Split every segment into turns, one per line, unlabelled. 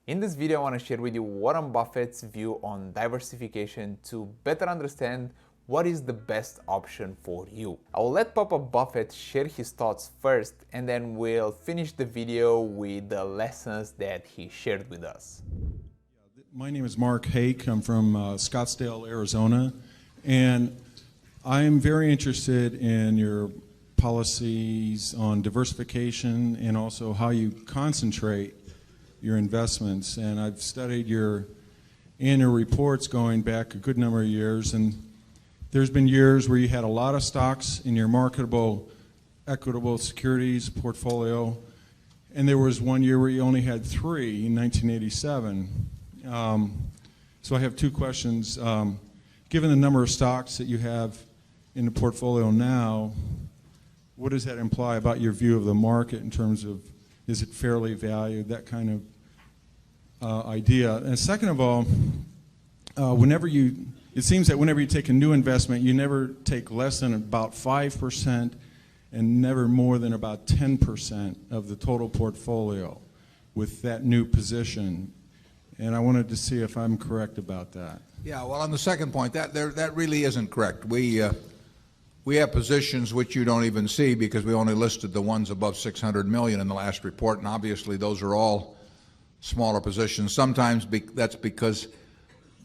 In this video, I want to share with you Warren Buffett's view on diversification to better understand what is the best option for you. I will let Papa Buffett share his thoughts first, and then we'll finish the video with the lessons that he shared with us.
My name is Mark Hake. I'm from Scottsdale, Arizona, and I'm very interested in your policies on diversification and also how you concentrate your investments. And I've studied your annual reports going back a good number of years, and there's been years where you had a lot of stocks in your marketable equitable securities portfolio, and there was one year where you only had 3 in 1987. So I have 2 questions. Given the number of stocks that you have in the portfolio now, what does that imply about your view of the market in terms of, is it fairly valued, that kind of idea? And second of all, it seems that whenever you take a new investment, you never take less than about 5% and never more than about 10% of the total portfolio with that new position. And I wanted to see if I'm correct about that.
Yeah, well, on the second point, that really isn't correct. We have positions which you don't even see because we only listed the ones above 600 million in the last report, and obviously those are all smaller positions. Sometimes that's because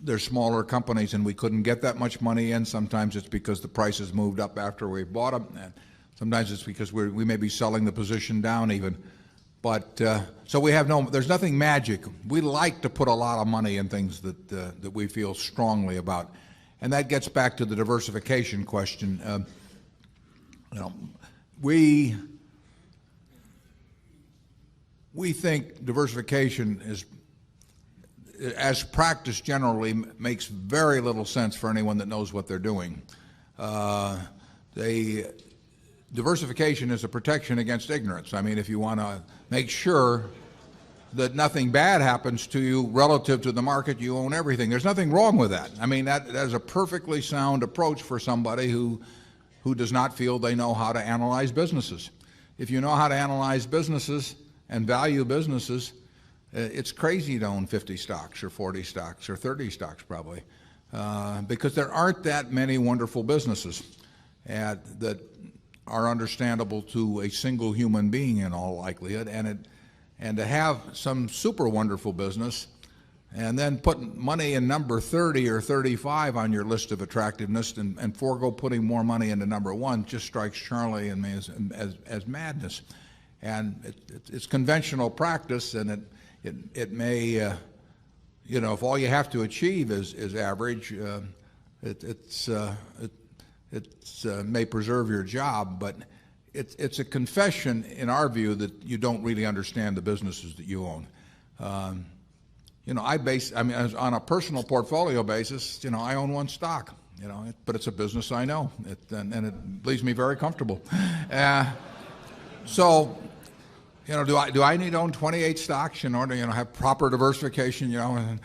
they're smaller companies and we couldn't get that much money in. Sometimes it's because the prices moved up after we bought them. And sometimes it's because we may be selling the position down even. But so there's nothing magic. We like to put a lot of money in things that we feel strongly about. And that gets back to the diversification question. We think diversification is, as practiced generally, makes very little sense for anyone that knows what they're doing. Diversification is a protection against ignorance. I mean, if you want to make sure that nothing bad happens to you relative to the market, you own everything. There's nothing wrong with that. I mean, that is a perfectly sound approach for somebody who does not feel they know how to analyze businesses. If you know how to analyze businesses and value businesses, it's crazy to own 50 stocks or 40 stocks or 30 stocks probably, because there aren't that many wonderful businesses that are understandable to a single human being in all likelihood. And to have some super wonderful business and then put money in number 30 or 35 on your list of attractiveness and forego putting more money into number 1 just strikes Charlie and me as madness. And it's conventional practice, and it may, if all you have to achieve is average, it may preserve your job, but it's a confession in our view that you don't really understand the businesses that you own. On a personal portfolio basis, I own 1 stock, but it's a business I know, and it leaves me very comfortable. So, do I need to own 28 stocks in order to have proper diversification? It'd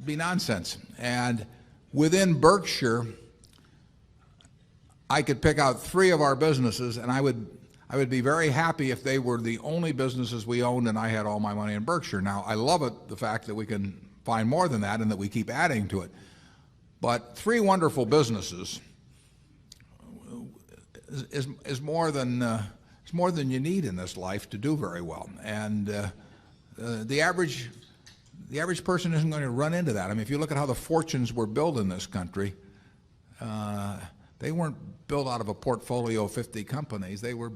be nonsense. And within Berkshire, I could pick out 3 of our businesses, and I would be very happy if they were the only businesses we owned and I had all my money in Berkshire. Now, I love the fact that we can find more than that and that we keep adding to it. But 3 wonderful businesses is more than you need in this life to do very well. And the average person isn't going to run into that. I mean, if you look at how the fortunes were built in this country, they weren't built out of a portfolio of 50 companies. They were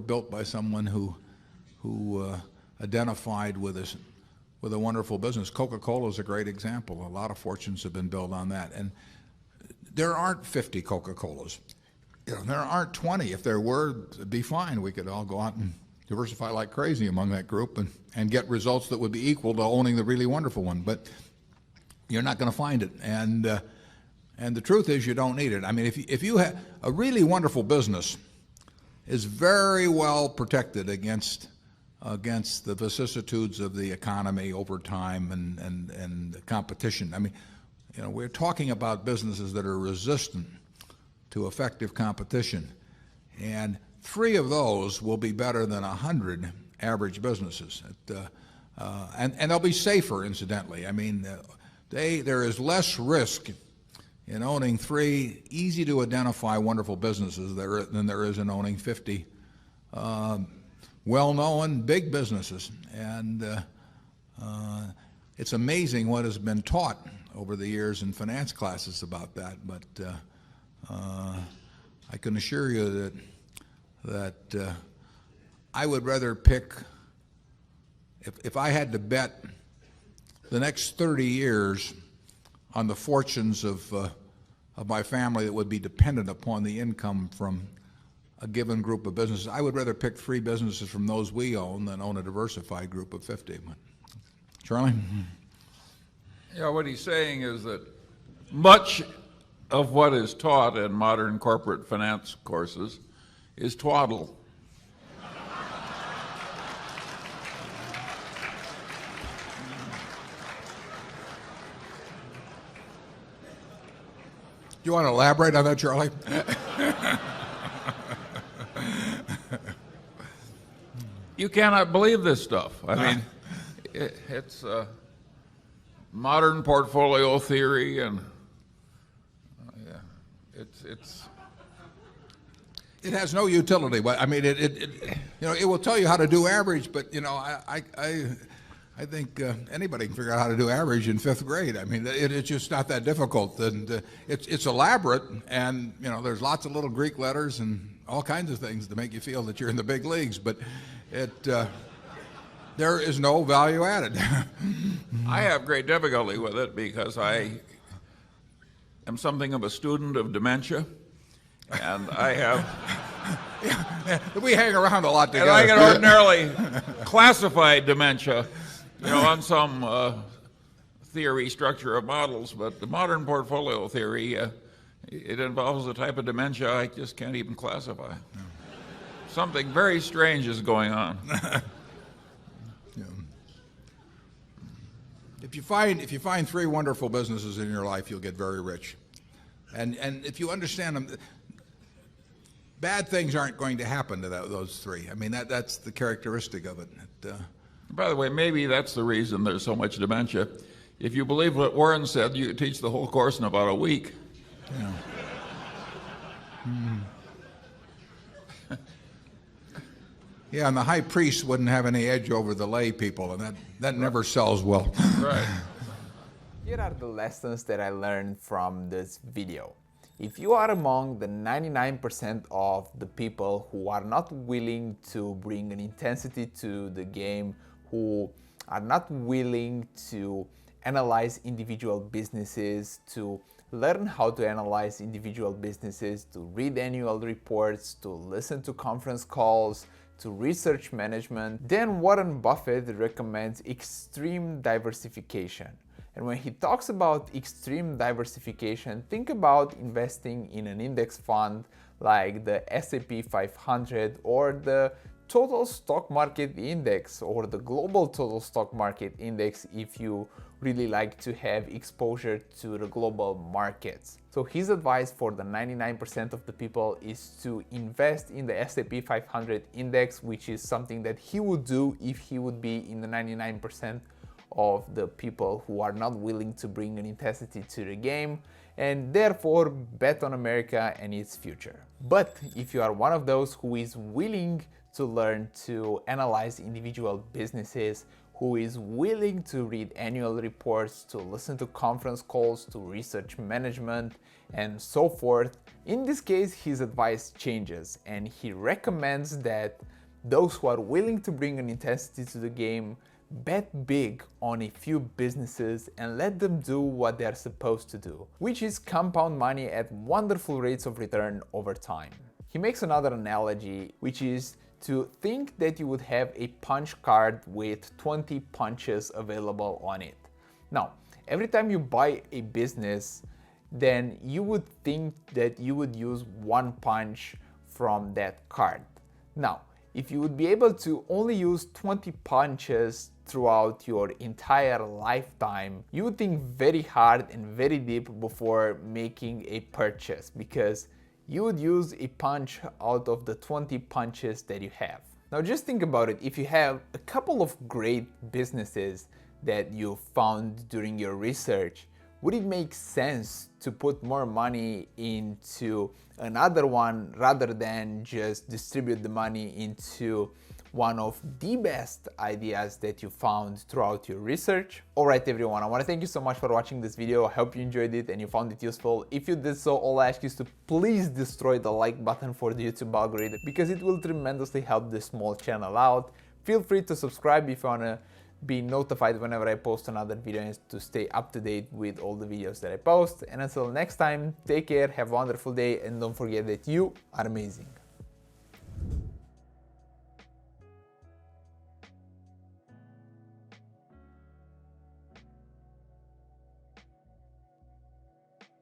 built by someone who identified with a wonderful business. Coca-Cola is a great example. A lot of fortunes have been built on that. And there aren't 50 Coca-Colas. There aren't 20. If there were, it'd be fine. We could all go out and diversify like crazy among that group and get results that would be equal to owning the really wonderful one. But you're not going to find it. And the truth is, you don't need it. I mean, if you have a really wonderful business, is very well protected against the vicissitudes of the economy over time and competition. I mean, we're talking about businesses that are resistant to effective competition, and 3 of those will be better than 100 average businesses. And they'll be safer, incidentally. I mean, there is less risk in owning 3 easy to identify wonderful businesses than there is in owning 50 well-known big businesses. And it's amazing what has been taught over the years in finance classes about that. But I can assure you that I would rather pick, if I had to bet the next 30 years on the fortunes of my family that would be dependent upon the income from a given group of businesses, I would rather pick 3 businesses from those we own than own a diversified group of 50. Charlie?
Yeah, what he's saying is that much of what is taught in modern corporate finance courses is twaddle.
Do you want to elaborate on that, Charlie?
You cannot believe this stuff. I mean, it's modern portfolio theory, and
it has no utility. I mean, it will tell you how to do average, but I think anybody can figure out how to do average in 5th grade. I mean, it's just not that difficult, and it's elaborate, and there's lots of little Greek letters and all kinds of things to make you feel that you're in the big leagues, but there is no value added.
I have great difficulty with it because I am something of a student of dementia, and I have
we hang around a lot together.
and I can ordinarily classify dementia, on some theory structure of models, but the modern portfolio theory, it involves a type of dementia I just can't even classify. No. Something very strange is going on.
Yeah. If you find 3 wonderful businesses in your life, you'll get very rich. And if you understand them, bad things aren't going to happen to those 3. I mean, that's the characteristic of it.
By the way, maybe that's the reason there's so much dementia. If you believe what Warren said, you could teach the whole course in about a week.
Yeah. Yeah, and the high priest wouldn't have any edge over the lay people, and that never sells well.
Right.
Here are the lessons that I learned from this video. If you are among the 99% of the people who are not willing to bring an intensity to the game, who are not willing to analyze individual businesses, to learn how to analyze individual businesses, to read annual reports, to listen to conference calls, to research management, then Warren Buffett recommends extreme diversification. And when he talks about extreme diversification, think about investing in an index fund like the S&P 500 or the total stock market index or the global total stock market index if you really like to have exposure to the global markets. So his advice for the 99% of the people is to invest in the S&P 500 index, which is something that he would do if he would be in the 99% of the people who are not willing to bring an intensity to the game, and therefore bet on America and its future. But if you are one of those who is willing to learn to analyze individual businesses, who is willing to read annual reports, to listen to conference calls, to research management, and so forth, in this case his advice changes, and he recommends that those who are willing to bring an intensity to the game bet big on a few businesses and let them do what they are supposed to do, which is compound money at wonderful rates of return over time. He makes another analogy, which is to think that you would have a punch card with 20 punches available on it. Now, every time you buy a business, then you would think that you would use one punch from that card. Now, if you would be able to only use 20 punches throughout your entire lifetime, you would think very hard and very deep before making a purchase, because you would use a punch out of the 20 punches that you have. Now just think about it. If you have a couple of great businesses that you found during your research, would it make sense to put more money into another one rather than just distribute the money into one of the best ideas that you found throughout your research? Alright everyone, I want to thank you so much for watching this video. I hope you enjoyed it and you found it useful. If you did so, all I ask you is to please destroy the like button for the YouTube algorithm, because it will tremendously help this small channel out. Feel free to subscribe if you want to be notified whenever I post another video and to stay up to date with all the videos that I post. And until next time, take care, have a wonderful day, and don't forget that you are amazing.